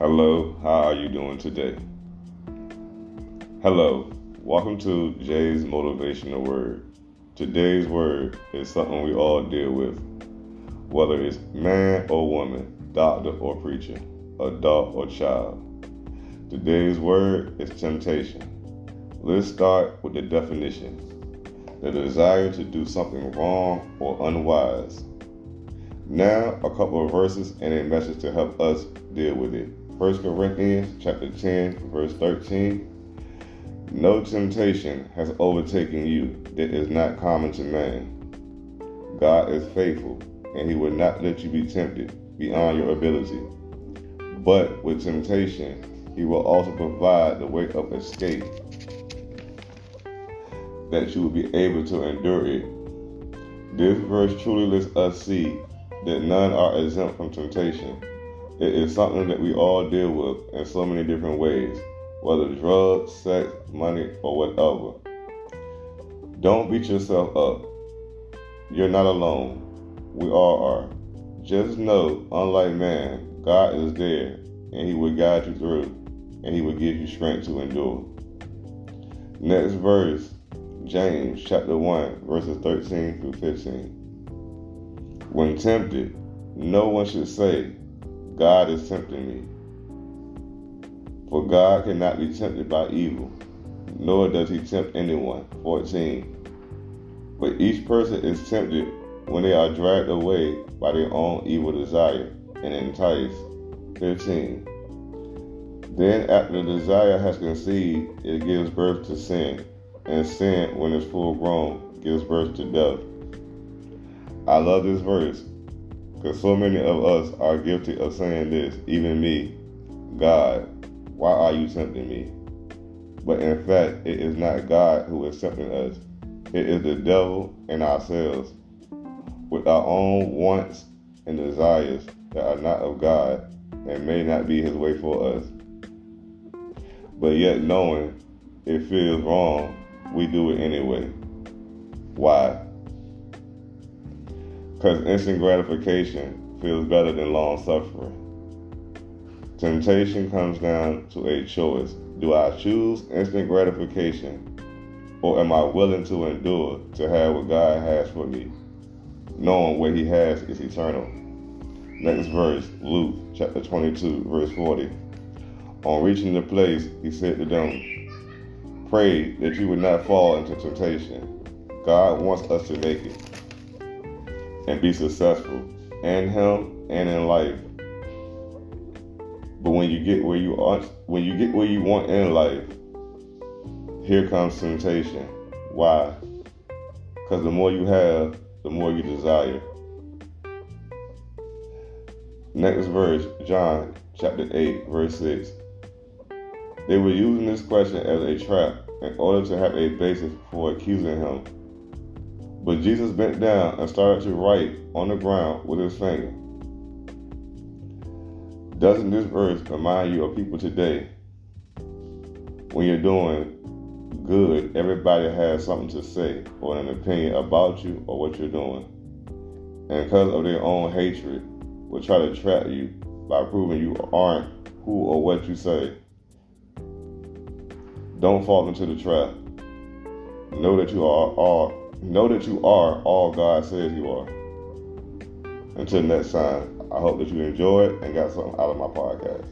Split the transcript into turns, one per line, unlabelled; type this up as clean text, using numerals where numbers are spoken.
Hello, how are you doing today? Hello, welcome to Jay's Motivational Word. Today's word is something we all deal with, whether it's man or woman, doctor or preacher, adult or child. Today's word is temptation. Let's start with the definition. The desire to do something wrong or unwise. Now, a couple of verses and a message to help us deal with it. 1 Corinthians chapter 10, verse 13. No temptation has overtaken you that is not common to man. God is faithful, and he will not let you be tempted beyond your ability. But with temptation, he will also provide the way of escape, that you will be able to endure it. This verse truly lets us see that none are exempt from temptation. It is something that we all deal with in so many different ways, whether drugs, sex, money, or whatever. Don't beat yourself up. You're not alone. We all are. Just know, unlike man, God is there, and he will guide you through, and he will give you strength to endure. Next verse, James chapter 1, verses 13 through 15. When tempted, no one should say, God is tempting me. For God cannot be tempted by evil, nor does he tempt anyone. 14. But each person is tempted when they are dragged away by their own evil desire and enticed. 15. Then after the desire has conceived, it gives birth to sin, and sin, when it's full grown, gives birth to death. I love this verse, because so many of us are guilty of saying this, even me. God, why are you tempting me? But in fact, it is not God who is tempting us. It is the devil and ourselves, with our own wants and desires that are not of God and may not be his way for us. But yet knowing it feels wrong, we do it anyway. Why? Because instant gratification feels better than long suffering. Temptation comes down to a choice. Do I choose instant gratification, or am I willing to endure to have what God has for me, knowing what he has is eternal? Next verse, Luke chapter 22, verse 40. On reaching the place, he said to them, pray that you would not fall into temptation. God wants us to make it and be successful in him and in life. But when you get where you want in life, here comes temptation. Why? Because the more you have, the more you desire. Next verse, John chapter 8, verse 6. They were using this question as a trap in order to have a basis for accusing him. But Jesus bent down and started to write on the ground with his finger. Doesn't this verse remind you of people today? When you're doing good, everybody has something to say or an opinion about you or what you're doing. And because of their own hatred, will try to trap you by proving you aren't who or what you say. Don't fall into the trap. Know that you are all God says you are. Until next time, I hope that you enjoyed and got something out of my podcast.